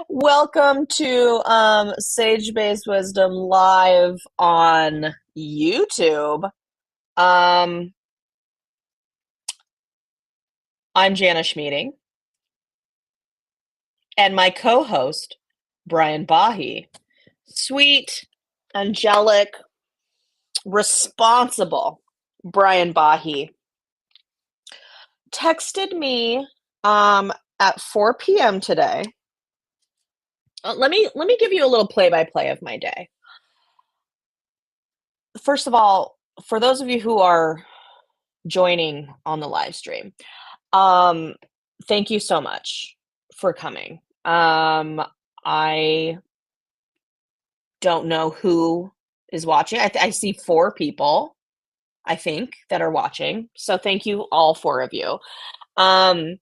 Welcome to Sage Based Wisdom live on YouTube. Um, I'm Janice Meeting, and my co-host, Brian Bahi. Sweet, angelic, responsible Brian Bahi texted me at 4 p.m. today. Let me give you a little play-by-play of my day. First of all, for those of you who are joining on the live stream, um, thank you so much for coming. I don't know who is watching. I see 4 people, I think, that are watching. So thank you, all 4 of you. Um,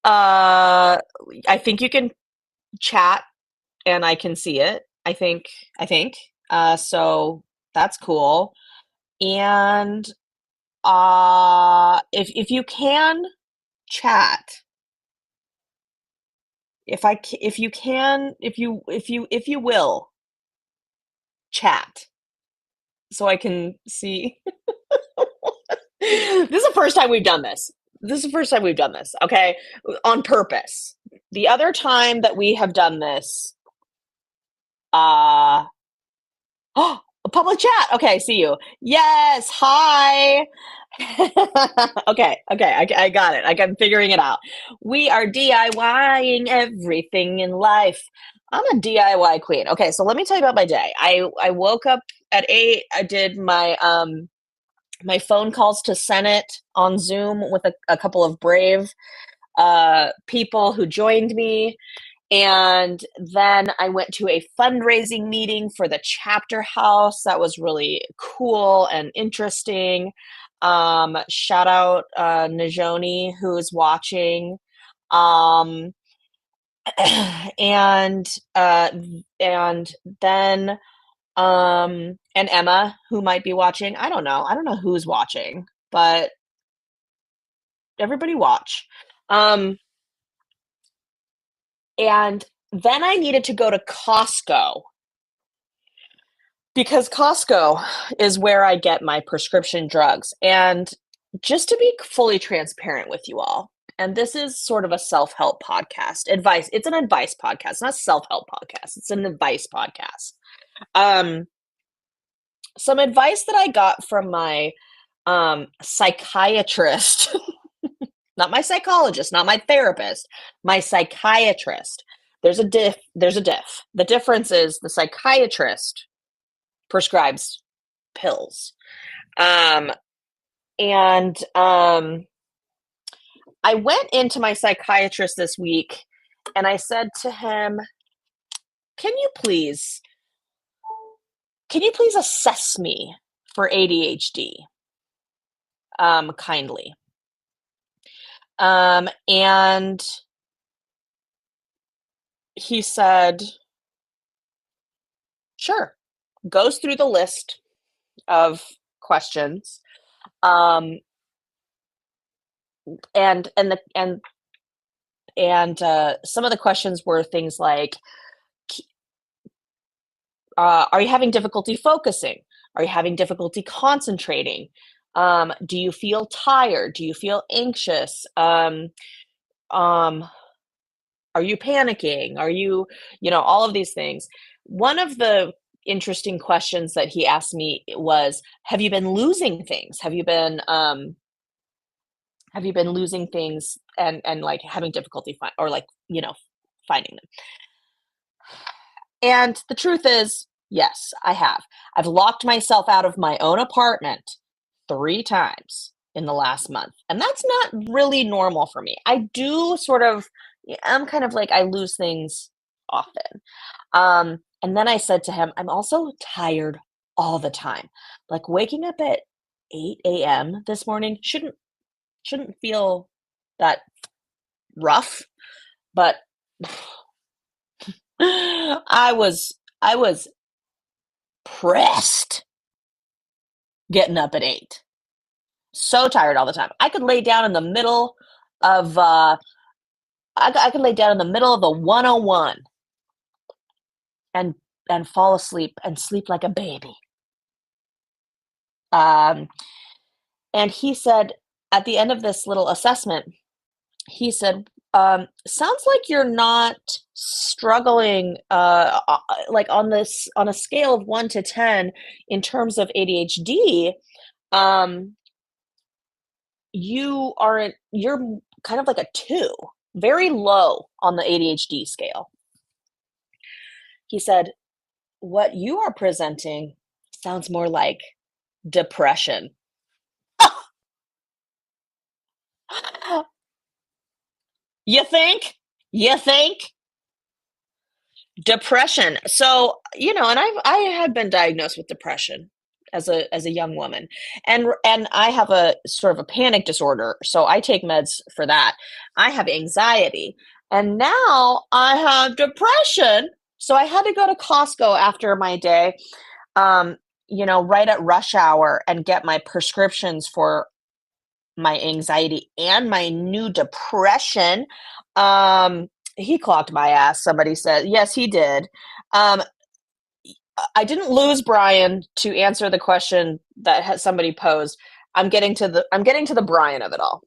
I think you can chat and I can see it. I think. So that's cool. And if you can chat, if you will chat, so I can see. This is the first time we've done this. Okay, on purpose. The other time that we have done this, uh, oh, a public chat. Okay, see you. Yes, hi. Okay, I got it. I'm figuring it out. We are DIYing everything in life. I'm a DIY queen. Okay, so let me tell you about my day. I woke up at 8. I did my phone calls to Senate on Zoom with a couple of brave people who joined me. And then I went to a fundraising meeting for the chapter house. That was really cool and interesting. Shout out Najoni, who is watching. Um, and and then and Emma, who might be watching. I don't know. I don't know who's watching, but everybody watch. And then I needed to go to Costco because Costco is where I get my prescription drugs. And just to be fully transparent with you all, and this is sort of a self-help podcast, advice. It's an advice podcast, not a self-help podcast. It's an advice podcast. Some advice that I got from my psychiatrist, not my psychologist, not my therapist, my psychiatrist. There's a diff. The difference is the psychiatrist prescribes pills. And I went into my psychiatrist this week and I said to him, can you please assess me for ADHD? Kindly. And he said, sure. Goes through the list of questions. And some of the questions were things like, are you having difficulty focusing? Are you having difficulty concentrating? Do you feel tired? Do you feel anxious? Are you panicking? Are you, all of these things. One of the interesting questions that he asked me was, have you been losing things? Have you been losing things and like having difficulty finding them? And the truth is, yes, I have. I've locked myself out of my own apartment 3 times in the last month. And that's not really normal for me. I'm kind of like, I lose things often. And then I said to him, I'm also tired all the time. Like waking up at 8 a.m. this morning shouldn't feel that rough, but I was pressed getting up at 8. So tired all the time. I could lay down in the middle of I could lay down in the middle of the 101 and fall asleep and sleep like a baby. Um, and he said at the end of this little assessment, he said, sounds like you're not struggling like on a scale of 1 to 10 in terms of ADHD. Um, you're kind of like a 2, very low on the ADHD scale. He said, what you are presenting sounds more like depression. You think? You think? Depression. So, and I had been diagnosed with depression as a young woman. And I have a sort of a panic disorder, so I take meds for that. I have anxiety, and now I have depression. So I had to go to Costco after my day, right at rush hour and get my prescriptions for my anxiety and my new depression. He clocked my ass, somebody said. Yes, he did. Um, I didn't lose Brian to answer the question that somebody posed. I'm getting to the Brian of it all.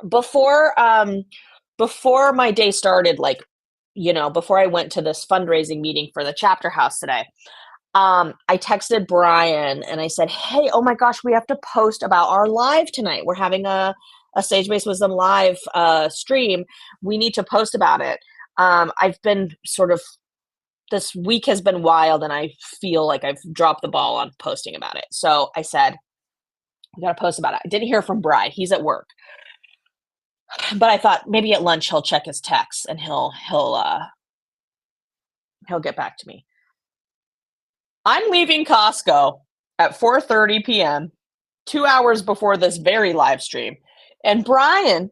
Before my day started, like, before I went to this fundraising meeting for the chapter house today, I texted Brian and I said, hey, oh my gosh, we have to post about our live tonight. We're having a Sage-Based Wisdom live stream. We need to post about it. I've been this week has been wild and I feel like I've dropped the ball on posting about it. So I said, we got to post about it. I didn't hear from Brian. He's at work. But I thought maybe at lunch he'll check his texts and he'll get back to me. I'm leaving Costco at 4:30 p.m., 2 hours before this very live stream. And Brian,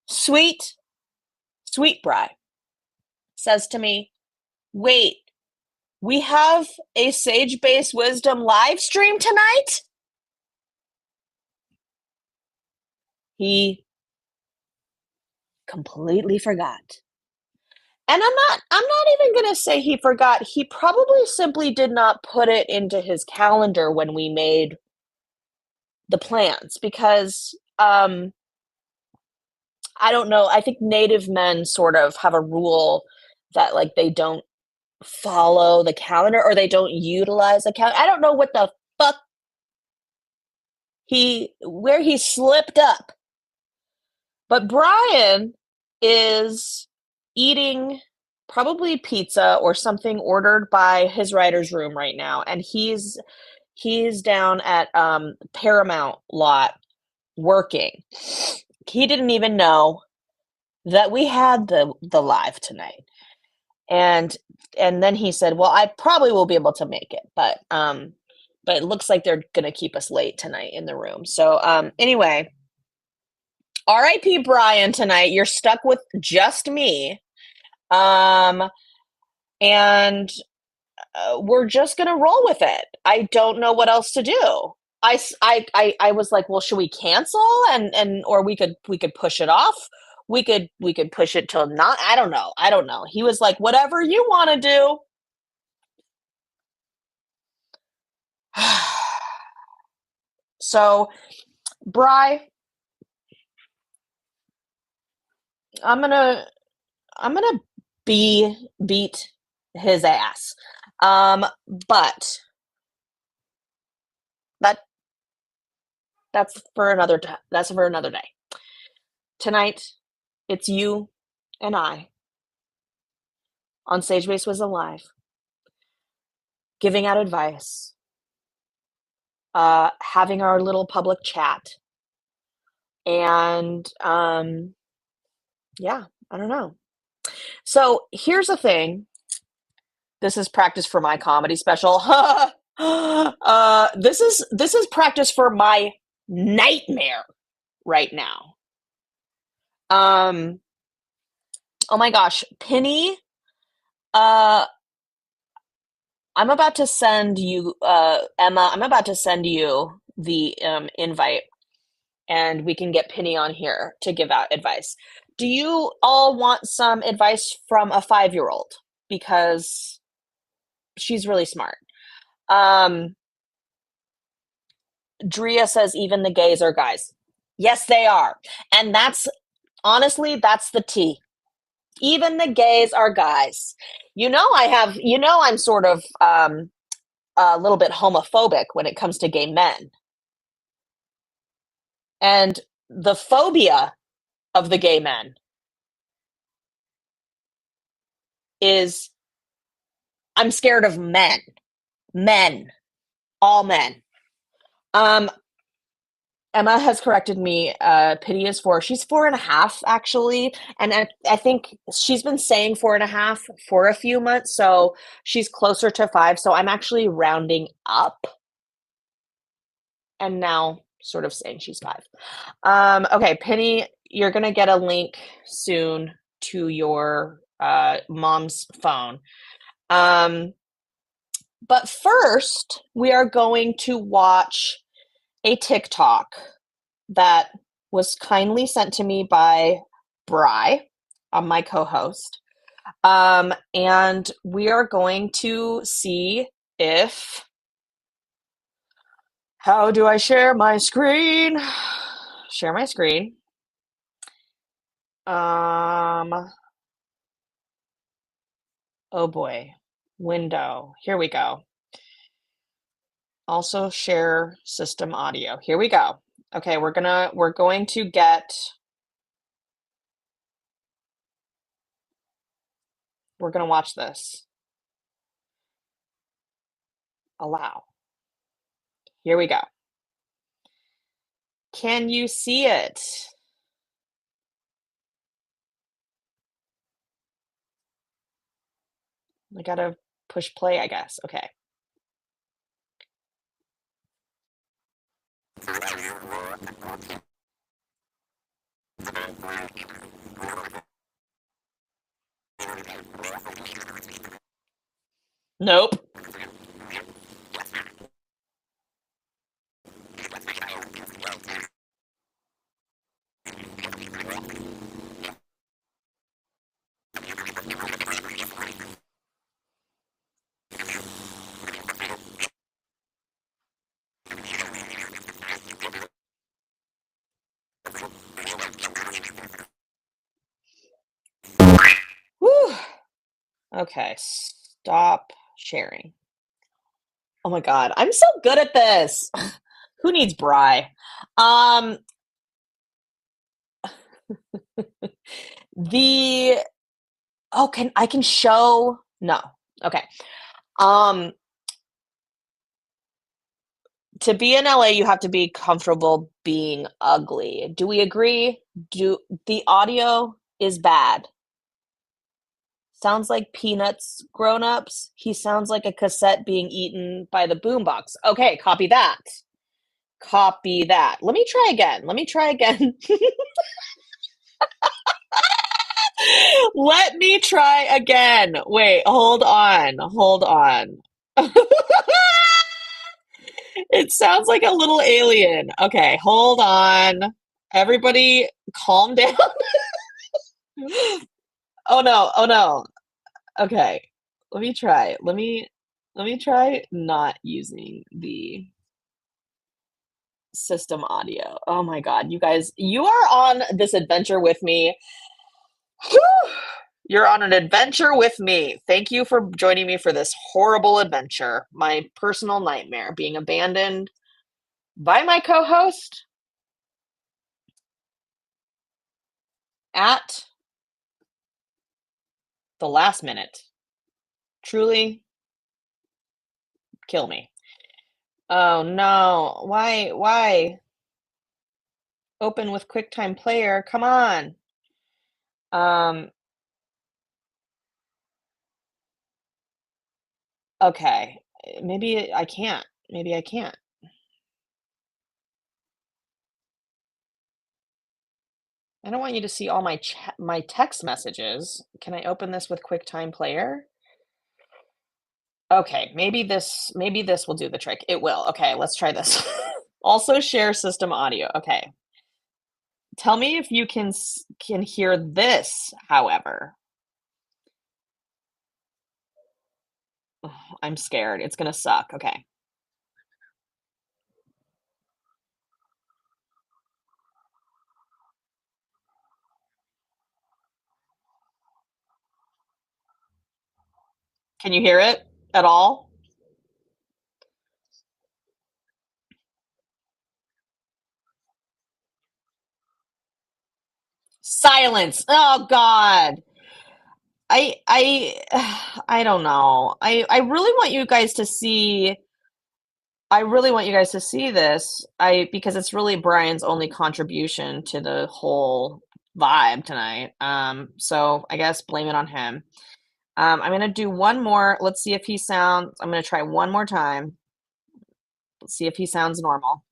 sweet Brian, says to me, wait, we have a Sage-Based Wisdom live stream tonight? He completely forgot. And I'm not even going to say he forgot. He probably simply did not put it into his calendar when we made the plans because I don't know. I think Native men sort of have a rule that like they don't follow the calendar or they don't utilize the calendar. I don't know what the fuck where he slipped up. But Brian is eating probably pizza or something ordered by his writer's room right now, and he's down at Paramount lot working. He didn't even know that we had the live tonight, and then he said, "Well, I probably will be able to make it, but it looks like they're gonna keep us late tonight in the room." So anyway. R.I.P. Brian tonight. You're stuck with just me. And we're just going to roll with it. I don't know what else to do. I was like, well, should we cancel or we could push it off. We could push it till not. I don't know. He was like, whatever you want to do. So, Bri, I'm gonna beat his ass. But that's for another day. Tonight, it's you and I on Sage-Based Wisdom Live, giving out advice, having our little public chat, and yeah, I don't know. So here's the thing. This is practice for my comedy special. This is practice for my nightmare right now. Oh my gosh, Penny, I'm about to send you, Emma, I'm about to send you the invite. and we can get Penny on here to give out advice. Do you all want some advice from a 5-year-old? Because she's really smart. Drea says even the gays are guys. Yes, they are. And that's honestly, that's the tea. Even the gays are guys. I'm sort of a little bit homophobic when it comes to gay men. And the phobia of the gay men is I'm scared of men. Men. All men. Emma has corrected me. Pity is 4. She's 4.5, actually. And I think she's been saying 4.5 for a few months. So she's closer to 5. So I'm actually rounding up. And now sort of saying she's 5. Okay, Penny, you're going to get a link soon to your mom's phone. But first, we are going to watch a TikTok that was kindly sent to me by Bri, my co-host. And we are going to see if... How do I share my screen? Share my screen. Oh boy. Window. Here we go. Also share system audio. Here we go. Okay, we're going to get... We're going to watch this. Allow. Here we go. Can you see it? I gotta push play, I guess. Okay. Nope. Whew. Okay, stop sharing. Oh my God, I'm so good at this. Who needs Bri? Can I show? No. Okay. To be in LA, you have to be comfortable being ugly. Do we agree? The audio is bad. Sounds like Peanuts grown-ups. He sounds like a cassette being eaten by the boombox. Okay, copy that. Copy that. Let me try again. Let me try again. Let me try again. Wait, hold on. Hold on. It sounds like a little alien. Okay, hold on. Everybody calm down. Oh no. Oh no. Okay. Let me try. Let me try not using the system audio. Oh my God, you guys, you are on this adventure with me. You're on an adventure with me. Thank you for joining me for this horrible adventure. My personal nightmare, being abandoned by my co-host at the last minute. Truly kill me. Oh no. Why? Open with QuickTime Player. Come on. Okay. Maybe I can't. Maybe I can't. I don't want you to see all my text messages. Can I open this with QuickTime Player? Okay, maybe this will do the trick. It will. Okay, let's try this. Also share system audio. Okay. Tell me if you can hear this, however. Ugh, I'm scared. It's gonna suck. Okay. Can you hear it at all? Silence. Oh God. I don't know. I really want you guys to see I really want you guys to see this. Because it's really Brian's only contribution to the whole vibe tonight. So I guess blame it on him. I'm gonna do one more. Let's see if he sounds. I'm gonna try one more time. Let's see if he sounds normal.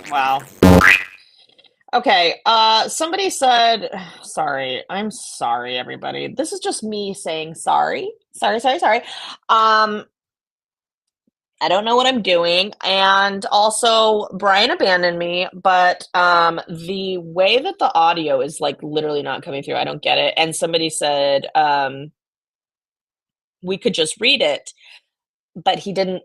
Wow. Okay, somebody said, sorry, I'm sorry, everybody. This is just me saying sorry. Sorry, sorry, sorry. I don't know what I'm doing. And also, Brian abandoned me, but the way that the audio is like literally not coming through, I don't get it. And somebody said we could just read it, but he didn't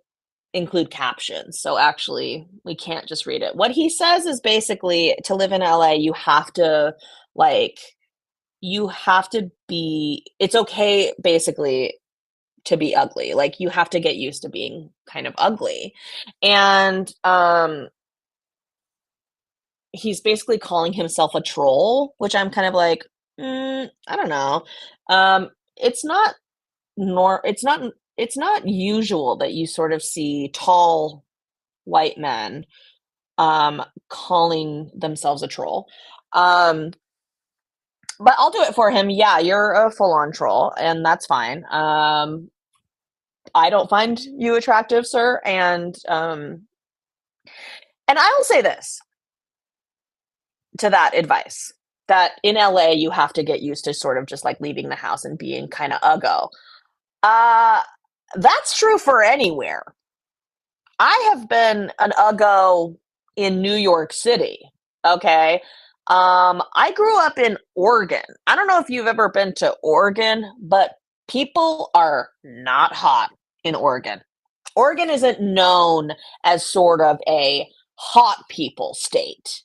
include captions. So actually, we can't just read it. What he says is basically to live in LA, you have to like you have to be it's okay basically to be ugly. Like you have to get used to being kind of ugly. And he's basically calling himself a troll, which I'm kind of like, I don't know. It's not it's not usual that you sort of see tall white men calling themselves a troll. Um, but I'll do it for him. Yeah, you're a full-on troll, and that's fine. I don't find you attractive, sir, and I'll say this to that advice that in LA you have to get used to sort of just like leaving the house and being kind of uggo. Uh that's true for anywhere. I have been an uggo in New York City. Okay. I grew up in Oregon. I don't know if you've ever been to Oregon, but people are not hot in Oregon. Oregon isn't known as sort of a hot people state.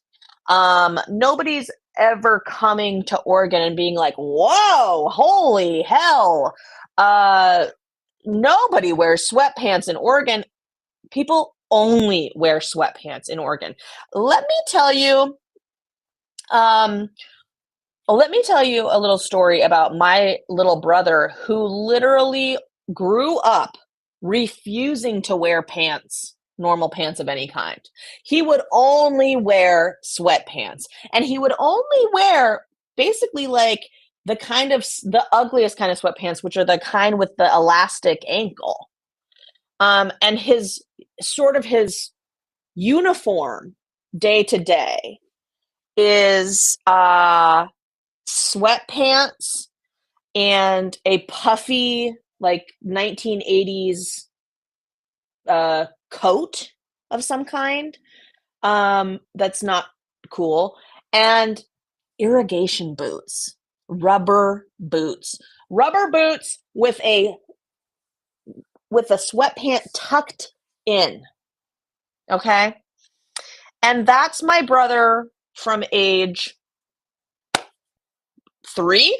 Nobody's ever coming to Oregon and being like, whoa, holy hell. Uh, Nobody wears sweatpants in Oregon. People only wear sweatpants in Oregon. Let me tell you, um, let me tell you a little story about my little brother who literally grew up refusing to wear pants, normal pants of any kind. He would only wear sweatpants, and he would only wear basically like the ugliest kind of sweatpants, which are the kind with the elastic ankle. And his uniform day to day is sweatpants and a puffy like 1980s coat of some kind that's not cool, and irrigation boots, rubber boots with a sweatpant tucked in. Okay, and that's my brother from age 3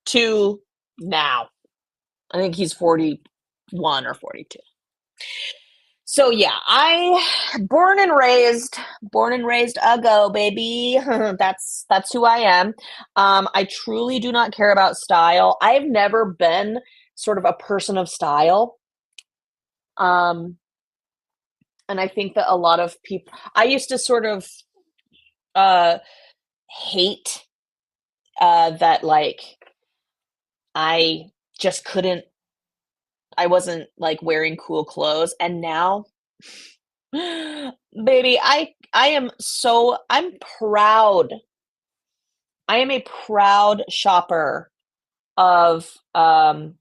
to now. I think he's 41 or 42. So yeah, I born and raised Uggo, baby. That's who I am. I truly do not care about style. I've never been sort of a person of style. Um, And I think that a lot of people, I used to sort of uh, hate that, like, I just couldn't, I wasn't like wearing cool clothes. And now, baby, I'm proud. I am a proud shopper of the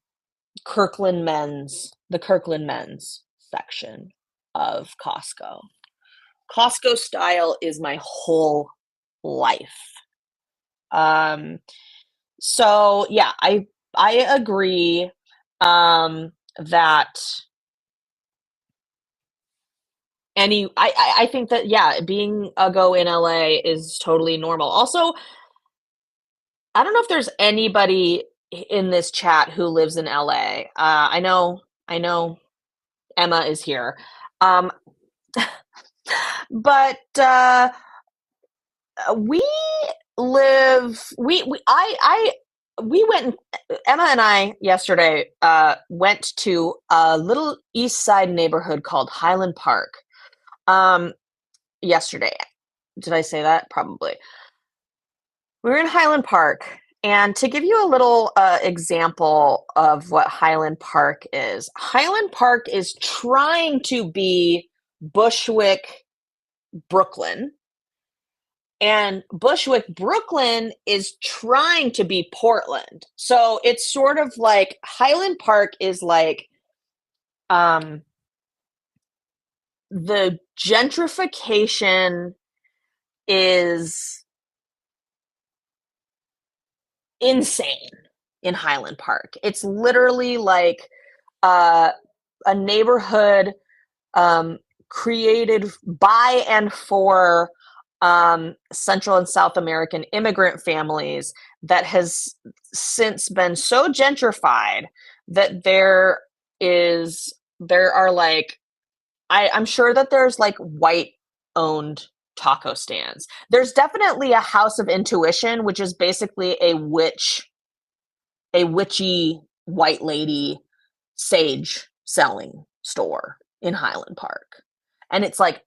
Kirkland Men's section of Costco. Costco style is my whole life. Um, so yeah, I agree that I think that, yeah, being a go in LA is totally normal. Also, I don't know if there's anybody in this chat who lives in LA. I know Emma is here. Um, but we we went Emma and I yesterday went to a little east side neighborhood called Highland Park. Yesterday. Did I say that? Probably. We were in Highland Park, and to give you a little example of what Highland Park is, Highland Park is trying to be Bushwick, Brooklyn, and Bushwick, Brooklyn is trying to be Portland. So it's sort of like Highland Park is like um, the gentrification is insane in Highland Park. It's literally like uh, a neighborhood created by and for Central and South American immigrant families that has since been so gentrified that there are like I'm sure that there's like white owned taco stands. There's definitely a House of Intuition, which is basically a witchy white lady sage selling store in Highland Park. And it's like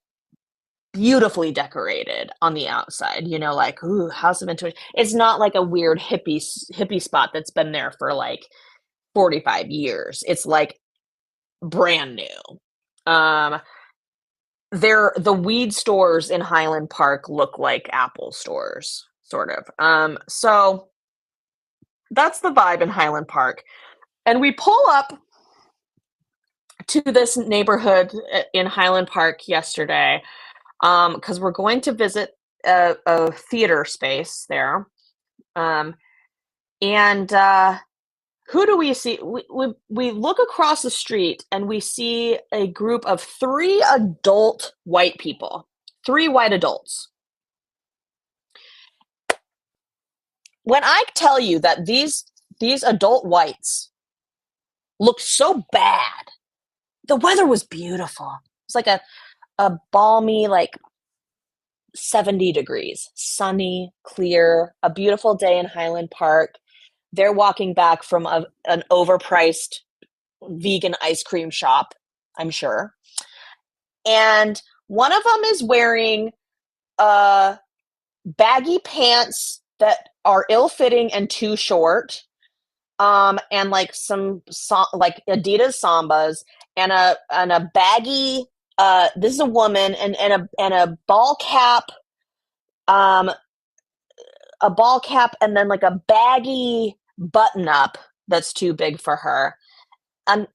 beautifully decorated on the outside, like, ooh, House of Intuition. It's not like a weird hippie spot that's been there for like 45 years. It's like brand new. The weed stores in Highland Park look like Apple stores, sort of. So that's the vibe in Highland Park. And we pull up to this neighborhood in Highland Park yesterday because we're going to visit a theater space there. And who do we see? We look across the street and we see a group of three adult white people, three white adults. When I tell you that these adult whites looked so bad, the weather was beautiful. It's like a balmy, like 70 degrees, sunny, clear, a beautiful day in Highland Park. They're walking back from an overpriced vegan ice cream shop, I'm sure. And one of them is wearing baggy pants that are ill-fitting and too short, and like some like Adidas Sambas, and a baggy. This is a woman, and a ball cap, and then like a baggy button up that's too big for her. And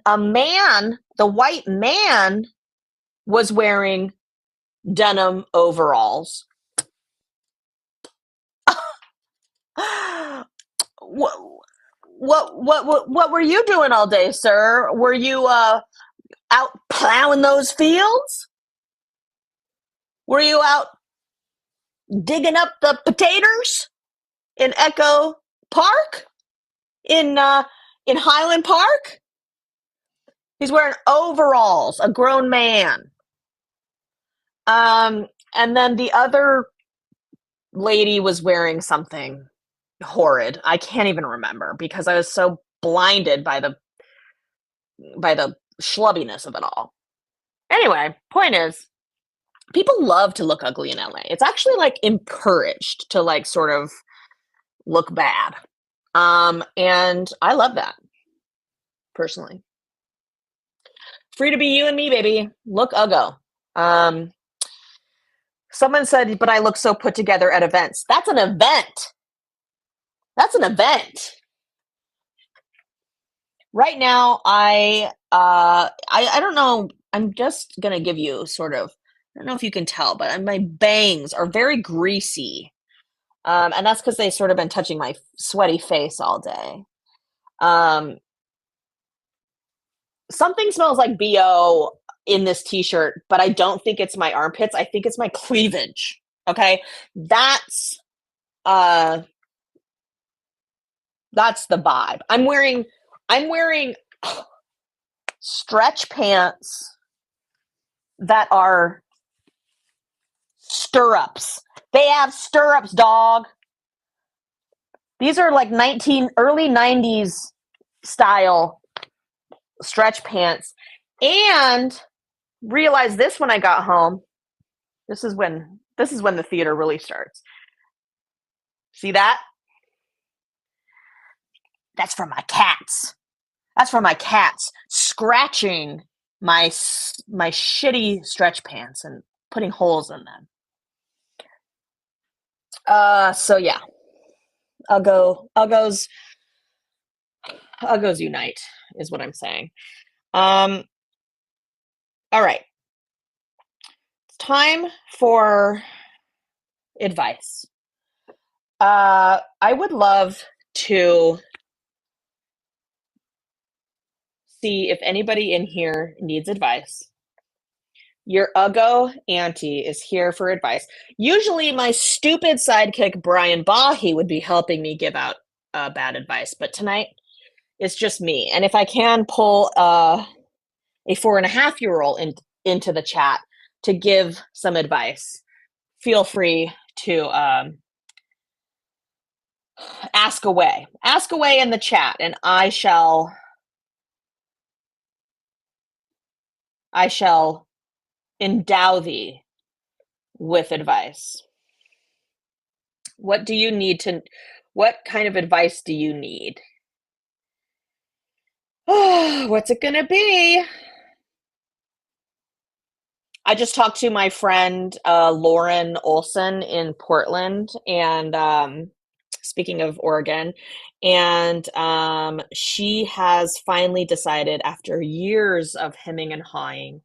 a man, the white man, was wearing denim overalls. What were you doing all day, sir? Were you out plowing those fields? Were you out digging up the potatoes in Echo Park in Highland Park? He's wearing overalls, a grown man. And then the other lady was wearing something horrid. I can't even remember because I was so blinded by the schlubbiness of it all. Anyway, point is, people love to look ugly in LA. It's actually like encouraged to like sort of look bad. And I love that personally. Free to be you and me, baby. Look uggo. Um, Someone said, but I look so put together at events. That's an event. That's an event. Right now, I don't know. I'm just gonna give you sort of. I don't know if you can tell, but my bangs are very greasy, and that's because they sort of been touching my sweaty face all day. Um, Something smells like BO in this t-shirt, but I don't think it's my armpits. I think it's my cleavage. Okay? That's uh that's the vibe. I'm wearing stretch pants that are stirrups. They have stirrups, dog. These are like early 90s style stretch pants. And realized this when I got home. This is when the theater really starts. See that? That's for my cats. That's for my cats scratching my shitty stretch pants and putting holes in them. So yeah. Uggos unite is what I'm saying. All right. It's time for advice. I would love to see if anybody in here needs advice. Your Uggo auntie is here for advice. Usually, my stupid sidekick, Brian Bahi, would be helping me give out bad advice, but tonight it's just me. And if I can pull a 4.5-year-old into the chat to give some advice, feel free to ask away. Ask away in the chat, and I shall endow thee with advice. What kind of advice do you need? What's it gonna be? I just talked to my friend Lauren Olson in Portland, and speaking of Oregon, and she has finally decided, after years of hemming and hawing,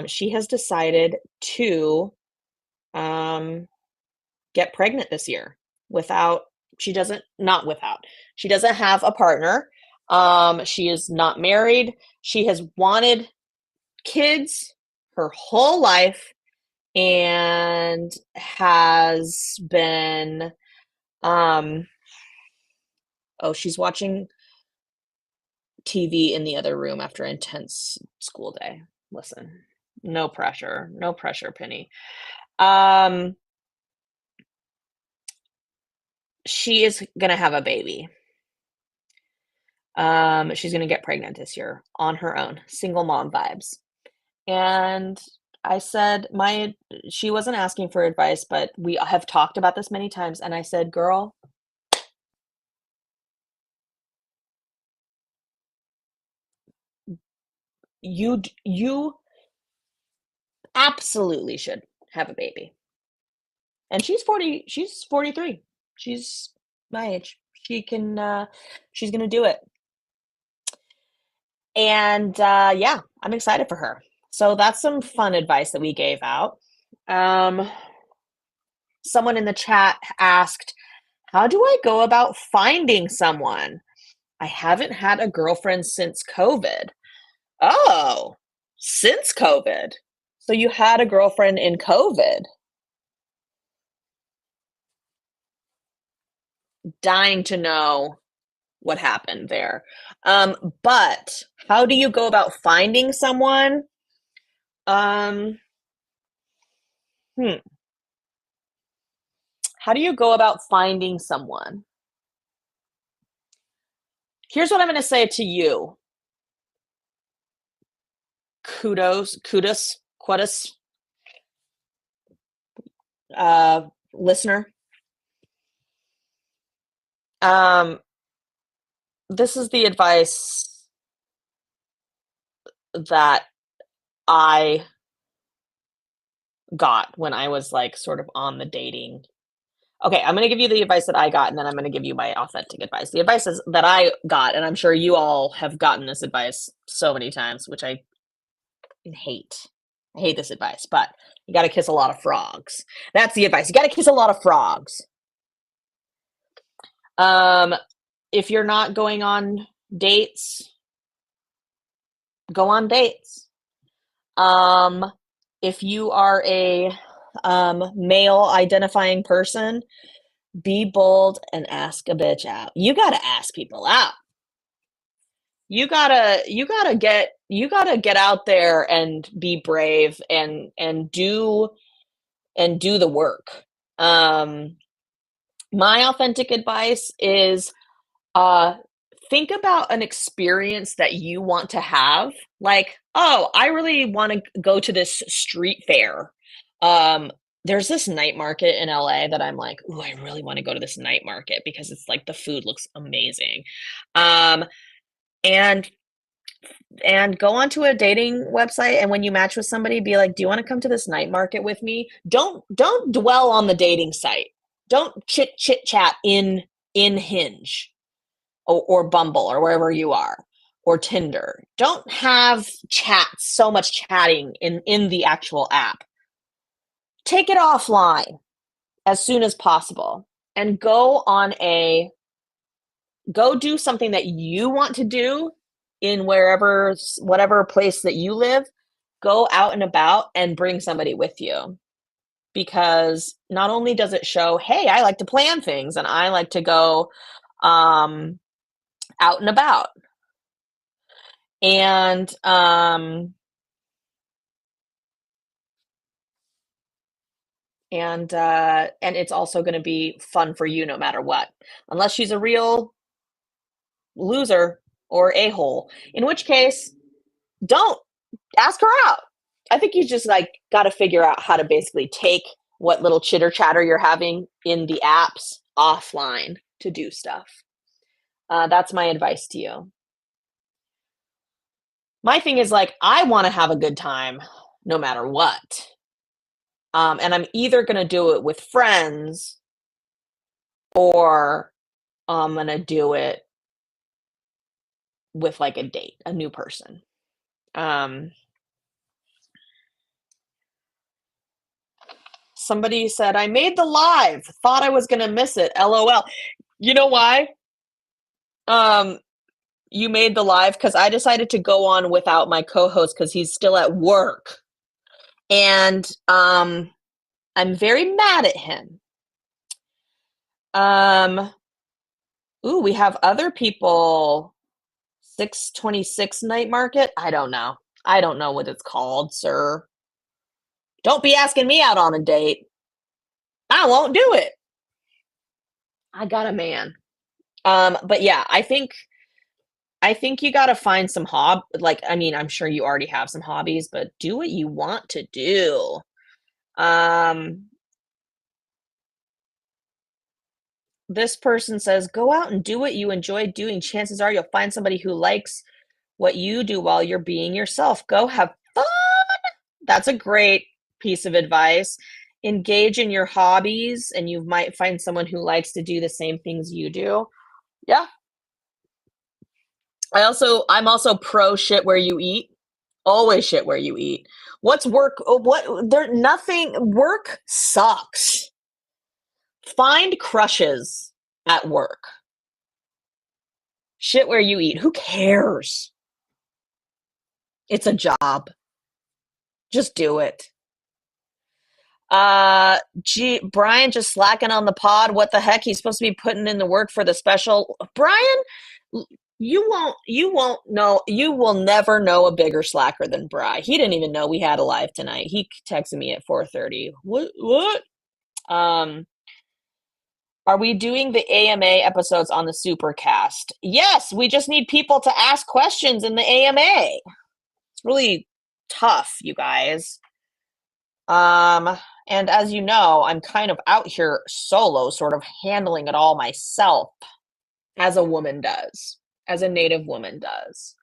she has decided to get pregnant this year she doesn't have a partner. She is not married. She has wanted kids her whole life and has been she's watching TV in the other room after an intense school day. Listen, no pressure, Penny. She is gonna have a baby. She's gonna get pregnant this year on her own, single mom vibes. And I said, she wasn't asking for advice, but we have talked about this many times. And I said, girl, you absolutely should have a baby. And she's 43. She's my age. She's gonna do it. And yeah, I'm excited for her. So that's some fun advice that we gave out. Someone in the chat asked, how do I go about finding someone? I haven't had a girlfriend since COVID. Oh, since COVID. So you had a girlfriend in COVID. Dying to know what happened there. But how do you go about finding someone? How do you go about finding someone? Here's what I'm going to say to you. Kudos, listener. This is the advice that I got when I was like sort of on the dating. Okay, I'm going to give you the advice that I got, and then I'm going to give you my authentic advice. The advice is that I got, and I'm sure you all have gotten this advice so many times, which I hate. I hate this advice, but you got to kiss a lot of frogs. That's the advice. You got to kiss a lot of frogs. If you're not going on dates, go on dates. If you are a male identifying person, be bold and ask a bitch out. You got to ask people out. You gotta get out there and be brave and do the work. My authentic advice is think about an experience that you want to have. Like, oh, I really want to go to this street fair. There's this night market in LA that I'm like, oh, I really want to go to this night market because it's like the food looks amazing. And go onto a dating website, and when you match with somebody, be like, do you want to come to this night market with me? Don't dwell on the dating site. Don't chit chat in Hinge or Bumble or wherever you are, or Tinder. Don't have so much chatting in the actual app. Take it offline as soon as possible and go do something that you want to do in whatever place that you live. Go out and about and bring somebody with you, because not only does it show, hey, I like to plan things and I like to go out and about, and it's also going to be fun for you no matter what, unless she's a real loser or a-hole, in which case don't ask her out. I think you just like got to figure out how to basically take what little chitter chatter you're having in the apps offline to do stuff. That's my advice to you. My thing is, like, I want to have a good time no matter what. And I'm either going to do it with friends or I'm going to do it with like a date, a new person. Somebody said, I made the live, thought I was going to miss it. LOL. You know why? You made the live because I decided to go on without my co-host because he's still at work. And I'm very mad at him. Ooh, we have other people. 626 night market? I don't know. I don't know what it's called, sir. Don't be asking me out on a date. I won't do it. I got a man. But yeah, I think you got to find some I'm sure you already have some hobbies, but do what you want to do. This person says, go out and do what you enjoy doing. Chances are you'll find somebody who likes what you do while you're being yourself. Go have fun. That's a great piece of advice. Engage in your hobbies, and you might find someone who likes to do the same things you do. Yeah. I'm also pro shit where you eat. Always shit where you eat. What's work? Work sucks. Find crushes at work. Shit where you eat. Who cares? It's a job. Just do it. Brian just slacking on the pod. What the heck? He's supposed to be putting in the work for the special. Brian, you will never know a bigger slacker than Bri. He didn't even know we had a live tonight. He texted me at 4:30. What? Are we doing the AMA episodes on the Supercast? Yes, we just need people to ask questions in the AMA. It's really tough, you guys. And as you know, I'm kind of out here solo, sort of handling it all myself, as a woman does, as a Native woman does.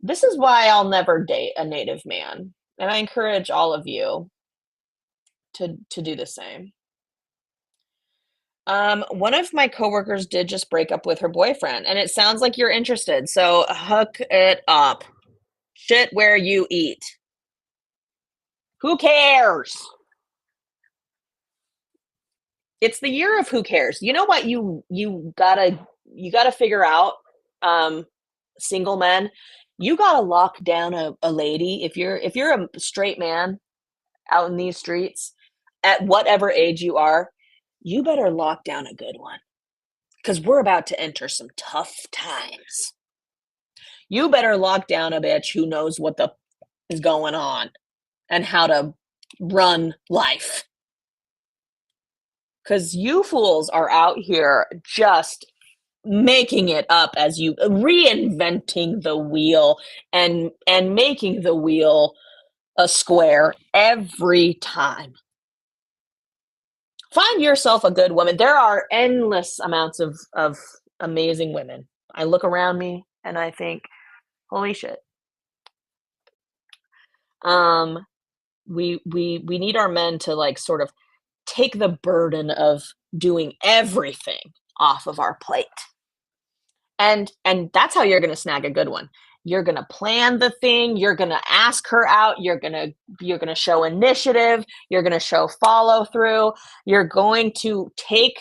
This is why I'll never date a Native man, and I encourage all of you to do the same. One of my coworkers did just break up with her boyfriend, and it sounds like you're interested, so hook it up. Shit where you eat. Who cares? It's the year of who cares. You know what you gotta figure out, um, single men, you gotta lock down a lady. If you're a straight man out in these streets, at whatever age you are, you better lock down a good one, because 'cause we're about to enter some tough times. You better lock down a bitch who knows what the is going on and how to run life. Because you fools are out here just making it up as you reinventing the wheel and making the wheel a square every time. Find yourself a good woman. There are endless amounts of amazing women. I look around me and I think, holy shit. Um, we need our men to like sort of take the burden of doing everything off of our plate. And that's how you're gonna snag a good one. You're gonna plan the thing, you're gonna ask her out, you're gonna show initiative, you're gonna show follow through, you're going to take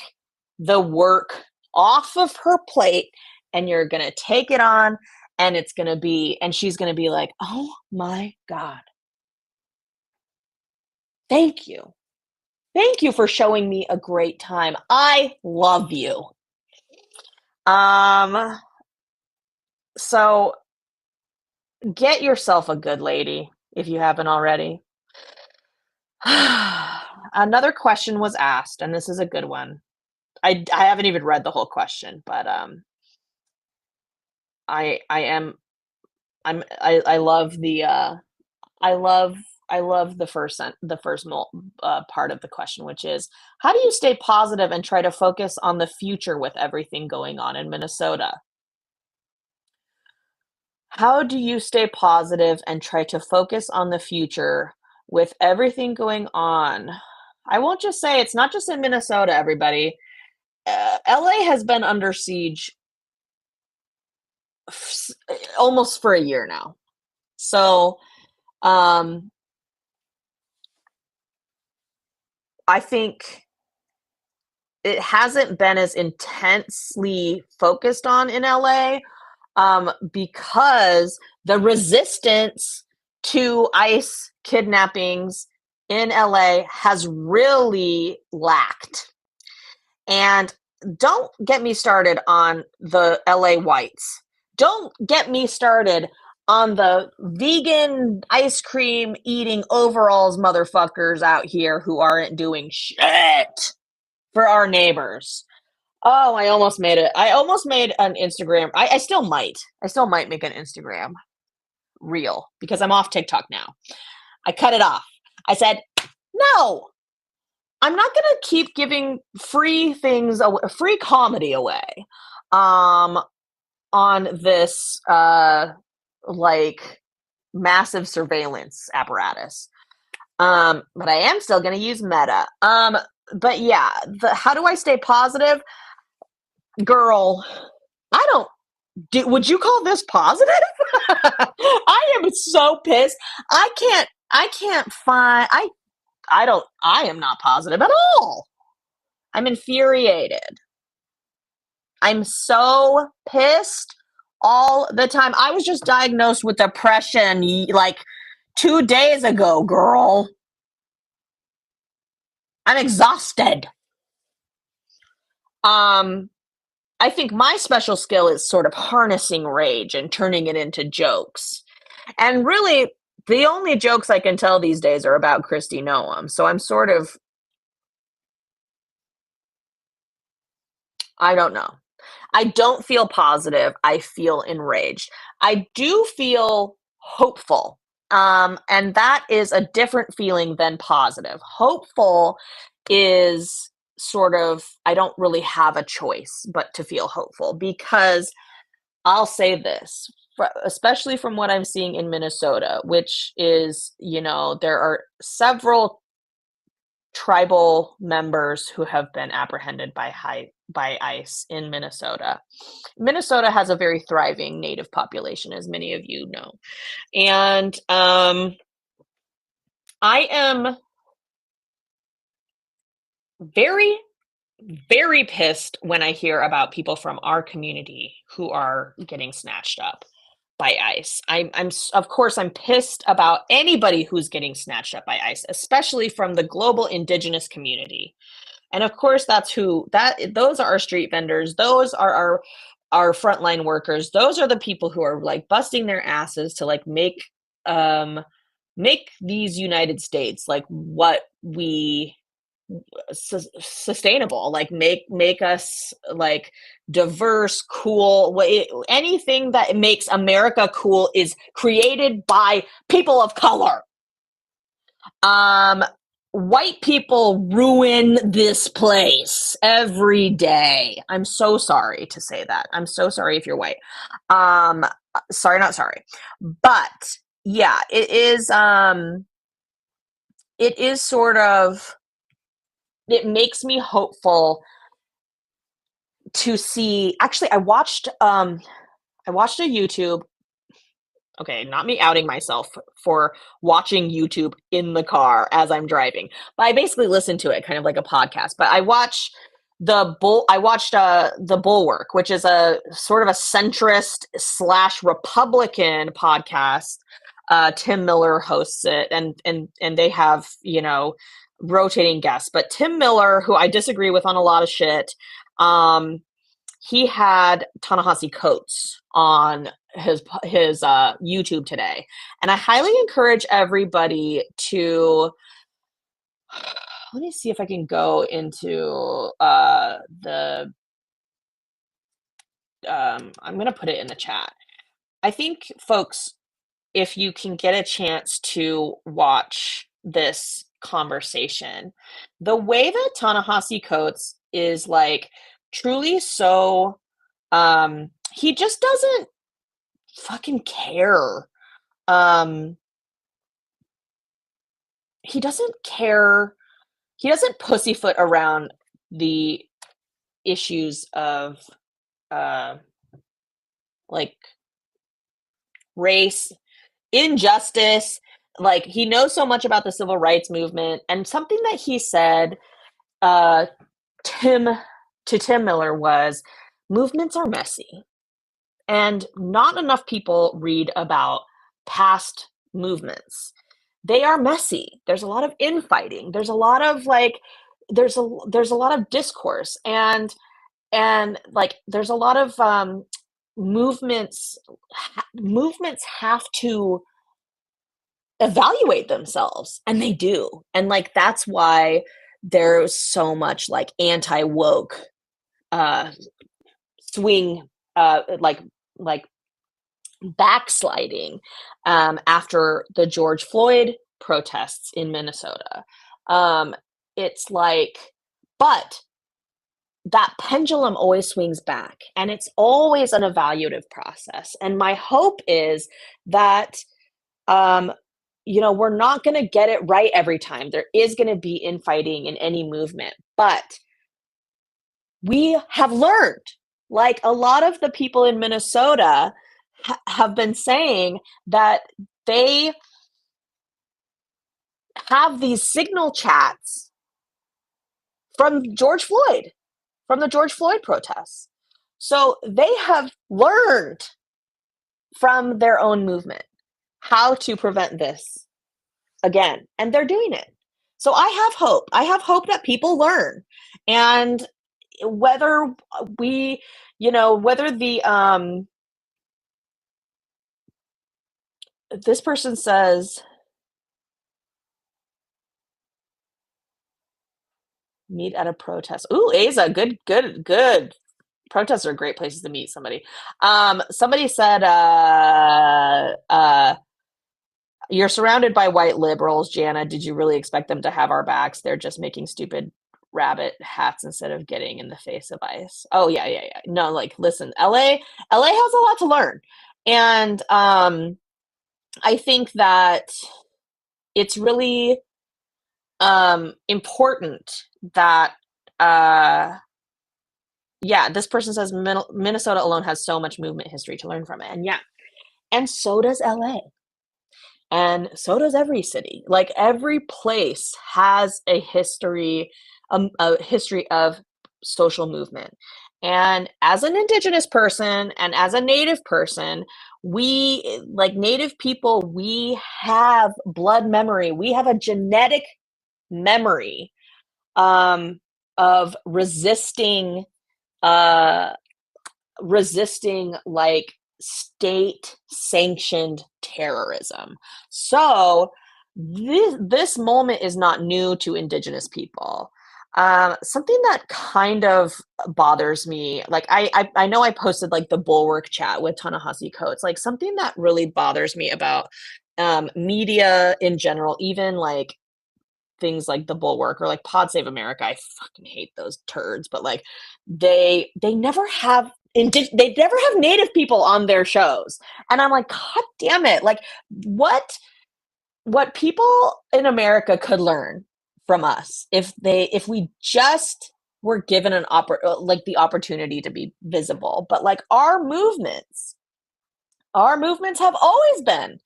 the work off of her plate and you're gonna take it on and she's gonna be like, oh my God, thank you. Thank you for showing me a great time. I love you. Um, so get yourself a good lady if you haven't already. Another question was asked, and this is a good one. I haven't even read the whole question, but I am I love I love I love the first part of the question, which is how do you stay positive and try to focus on the future with everything going on in Minnesota? How do you stay positive and try to focus on the future with everything going on? I won't just say it's not just in Minnesota, everybody. LA has been under siege almost for a year now. So, um, I think it hasn't been as intensely focused on in LA, because the resistance to ICE kidnappings in LA has really lacked. And don't get me started on the LA whites. Don't get me started on the vegan ice cream eating overalls motherfuckers out here who aren't doing shit for our neighbors. Oh, I almost made it. I almost made an Instagram. I still might. I still might make an Instagram reel because I'm off TikTok now. I cut it off. I said, no, I'm not gonna keep giving free comedy away, um, on this like massive surveillance apparatus. But I am still gonna use Meta. But yeah, how do I stay positive, girl? I don't. Would you call this positive? I am so pissed. I can't find. I don't. I am not positive at all. I'm infuriated. I'm so pissed all the time. I was just diagnosed with depression like 2 days ago, girl. I'm exhausted. I think my special skill is sort of harnessing rage and turning it into jokes. And really, the only jokes I can tell these days are about Kristi Noem. So I'm sort of, I don't know. I don't feel positive. I feel enraged. I do feel hopeful. And that is a different feeling than positive. Hopeful is sort of, I don't really have a choice but to feel hopeful, because I'll say this, especially from what I'm seeing in Minnesota, which is, there are several tribal members who have been apprehended by ICE in Minnesota. Minnesota has a very thriving native population, as many of you know. And I am very, very pissed when I hear about people from our community who are getting snatched up by ICE. Of course, I'm pissed about anybody who's getting snatched up by ICE, especially from the global indigenous community. And of course, those are our street vendors. Those are our frontline workers. Those are the people who are like busting their asses to like make these United States like what we sustainable, like make us like diverse, cool. Anything that makes America cool is created by people of color. White people ruin this place every day. I'm so sorry to say that. I'm so sorry if you're white. Sorry, not sorry. But yeah, it is sort of, it makes me hopeful to see. Actually, I watched a YouTube. Okay, not me outing myself for watching YouTube in the car as I'm driving, but I basically listen to it kind of like a podcast. But I watched the Bulwark, which is a sort of a centrist / Republican podcast. Tim Miller hosts it, and they have, rotating guests. But Tim Miller, who I disagree with on a lot of shit, he had Ta-Nehisi Coates on his YouTube today, and I highly encourage everybody to. Let me see if I can go into the. I'm going to put it in the chat. I think, folks, if you can get a chance to watch this conversation, the way that Ta-Nehisi Coates is like truly so, he just doesn't fucking care. He doesn't care. He doesn't pussyfoot around the issues of like race, injustice. Like, he knows so much about the civil rights movement, and something that he said Tim Miller was, movements are messy, and not enough people read about past movements. They are messy. There's a lot of infighting. There's a lot of like there's a lot of discourse, and like there's a lot of movements have to evaluate themselves, and they do. And like that's why there's so much like anti-woke swing, like backsliding after the George Floyd protests in Minnesota. It's like, but that pendulum always swings back, and it's always an evaluative process. And my hope is that we're not going to get it right every time. There is going to be infighting in any movement, but we have learned. Like, a lot of the people in Minnesota have been saying that they have these signal chats from the George Floyd protests. So they have learned from their own movement how to prevent this again, and they're doing it. So I have hope. I have hope that people learn, and whether we, whether the this person says meet at a protest. Ooh, Asa, good. Protests are great places to meet somebody. Somebody said You're surrounded by white liberals, Jana. Did you really expect them to have our backs? They're just making stupid rabbit hats instead of getting in the face of ICE. Oh yeah, yeah, yeah. No, like listen, LA has a lot to learn. And I think that it's really important that yeah, this person says Minnesota alone has so much movement history to learn from it. And yeah, and so does LA. And so does every city. Like every place has a history of social movement. And as an Indigenous person and as a Native person, we, like Native people, we have blood memory. We have a genetic memory of uh, resisting like state sanctioned terrorism. So this moment is not new to Indigenous people. Something that kind of bothers me, like I know I posted like the Bulwark chat with Ta-Nehisi Coates, like something that really bothers me about media in general, even like things like the Bulwark or like Pod Save America. I fucking hate those turds, but like they never have they never have Native people on their shows, and I'm like, God damn it! Like what people in America could learn from us if we just were given like the opportunity to be visible. But like our movements have always been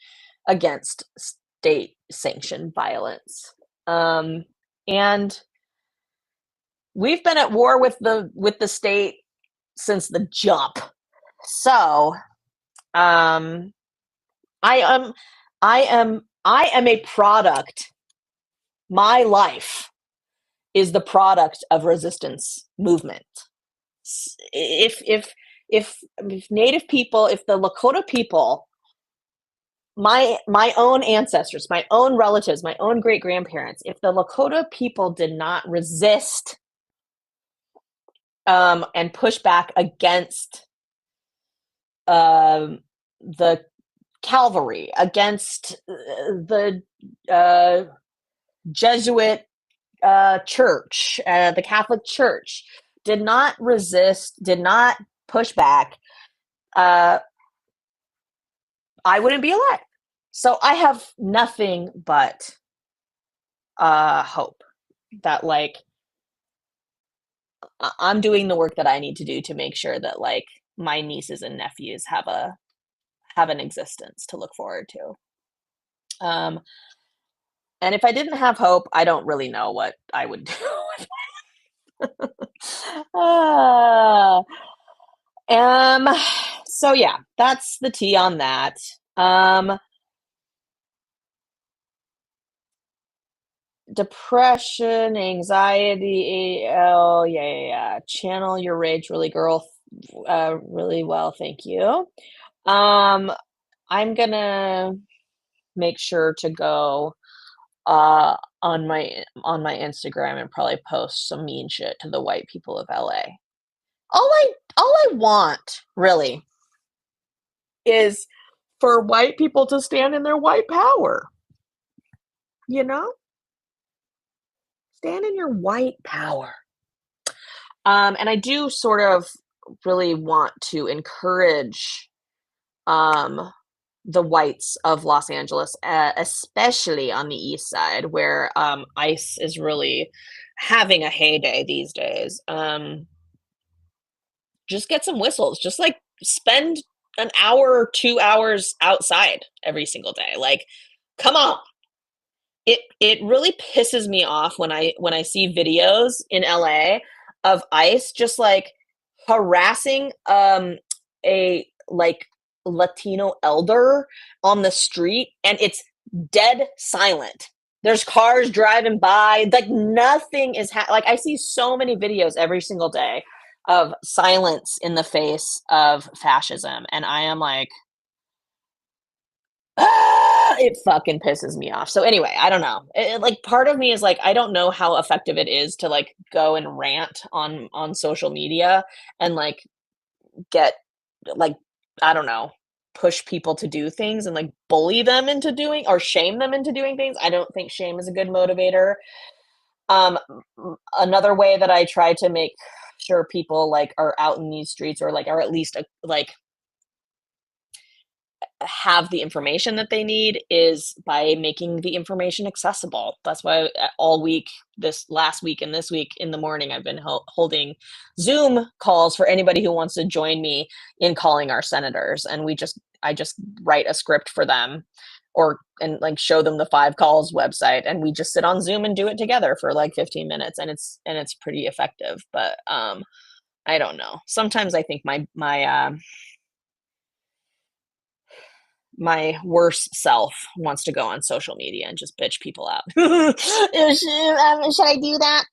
against state sanctioned violence. And we've been at war with the state since the jump. So, I am I am a product. My life is the product of resistance movement. If Native people, if the Lakota people, my own ancestors, my own relatives, my own great grandparents, if the Lakota people did not resist and push back against the cavalry, against the Jesuit church, the Catholic Church, did not resist, did not push back, I wouldn't be alive. So I have nothing but hope that like I'm doing the work that I need to do to make sure that like my nieces and nephews have an existence to look forward to. And if I didn't have hope, I don't really know what I would do. uh, so yeah, that's the tea on that. Depression, anxiety. Oh yeah. Channel your rage, really, girl. Really well, thank you. I'm gonna make sure to go on my Instagram and probably post some mean shit to the white people of LA. All I want really is for white people to stand in their white power. You know? Stand in your white power. And I do sort of really want to encourage the whites of Los Angeles, especially on the east side, where ICE is really having a heyday these days. Just get some whistles. Just like spend an hour or 2 hours outside every single day. Like, come on. It really pisses me off when I see videos in LA of ICE just like harassing a like Latino elder on the street, and it's dead silent. There's cars driving by, like nothing is like I see so many videos every single day of silence in the face of fascism, and I am like, it fucking pisses me off. So anyway, I don't know. Like part of me is like, I don't know how effective it is to like go and rant on social media and like get like, I don't know, push people to do things and like bully them into doing or shame them into doing things. I don't think shame is a good motivator. Another way that I try to make sure people like are out in these streets or like are at least like have the information that they need is by making the information accessible. That's why all week, this last week and this week in the morning, I've been holding Zoom calls for anybody who wants to join me in calling our senators. And I just write a script for them and like show them the 5 calls website. And we just sit on Zoom and do it together for like 15 minutes. And it's pretty effective. But I don't know. Sometimes I think my worst self wants to go on social media and just bitch people out. Should I do that?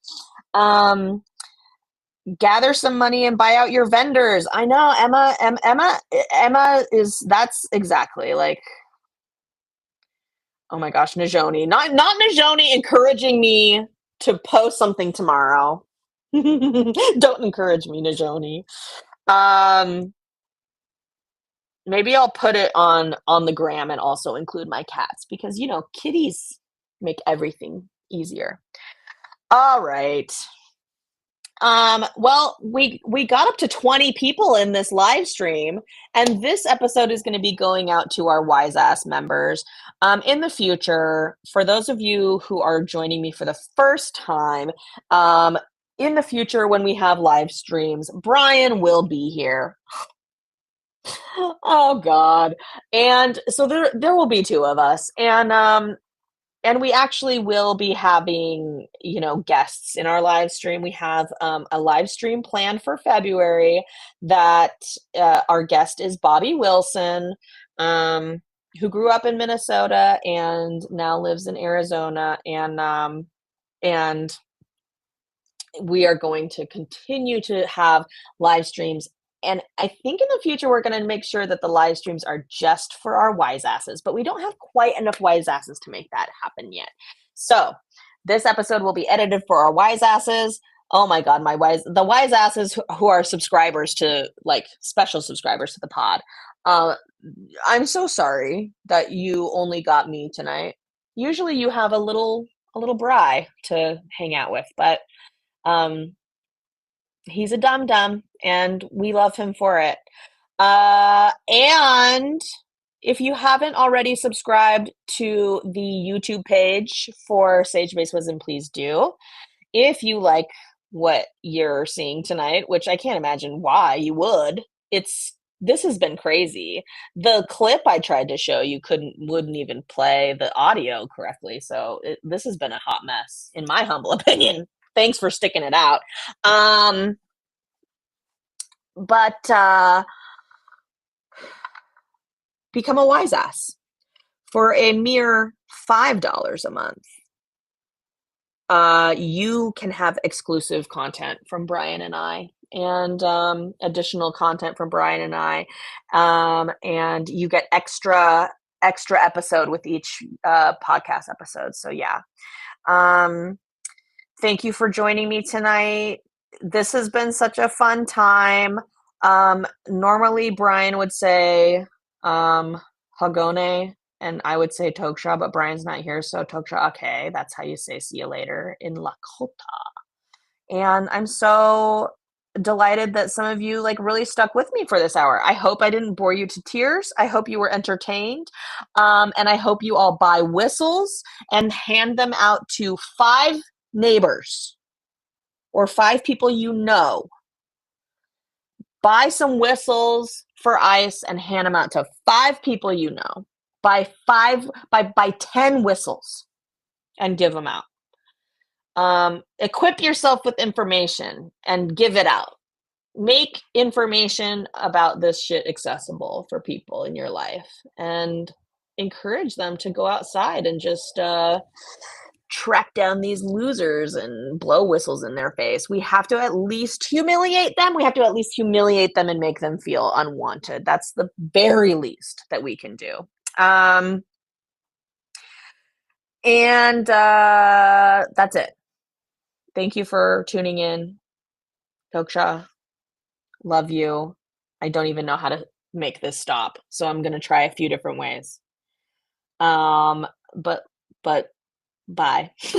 Gather some money and buy out your vendors. I know Emma that's exactly like, oh my gosh, Najoni, not Najoni encouraging me to post something tomorrow. Don't encourage me, Najoni. Maybe I'll put it on the gram and also include my cats because, kitties make everything easier. All right. Well, we got up to 20 people in this live stream, and this episode is going to be going out to our Wise Ass members. In the future, for those of you who are joining me for the first time, in the future when we have live streams, Brian will be here. Oh God. And so there will be 2 of us. And we actually will be having, guests in our live stream. We have a live stream planned for February that our guest is Bobby Wilson, who grew up in Minnesota and now lives in Arizona. And we are going to continue to have live streams. And I think in the future, we're going to make sure that the live streams are just for our wise asses, but we don't have quite enough wise asses to make that happen yet. So this episode will be edited for our wise asses. Oh my God, the wise asses who are subscribers to like special subscribers to the pod. I'm so sorry that you only got me tonight. Usually you have a little bri to hang out with, but he's a dum-dum and we love him for it. And if you haven't already subscribed to the YouTube page for Sage Based Wisdom, please do. If you like what you're seeing tonight, which I can't imagine why you would, this has been crazy. The clip I tried to show you wouldn't even play the audio correctly. So this has been a hot mess, in my humble opinion. Thanks for sticking it out. But become a wise ass for a mere $5 a month. You can have exclusive content from Brian and I, and additional content from Brian and I, and you get extra episode with each podcast episode. So yeah. Thank you for joining me tonight. This has been such a fun time. Normally Brian would say Hagone and I would say Toksha, but Brian's not here, so Toksha okay. That's how you say see you later in Lakota. And I'm so delighted that some of you like really stuck with me for this hour. I hope I didn't bore you to tears. I hope you were entertained. And I hope you all buy whistles and hand them out to 5 neighbors or 5 people you know. Buy some whistles for ice and hand them out to 5 people you know. Buy 10 whistles and give them out. Equip yourself with information and give it out. Make information about this shit accessible for people in your life and encourage them to go outside and just track down these losers and blow whistles in their face. We have to at least humiliate them. We have to at least humiliate them and make them feel unwanted. That's the very least that we can do. And that's it. Thank you for tuning in. Toksha, love you. I don't even know how to make this stop. So I'm gonna try a few different ways. Um, but but bye.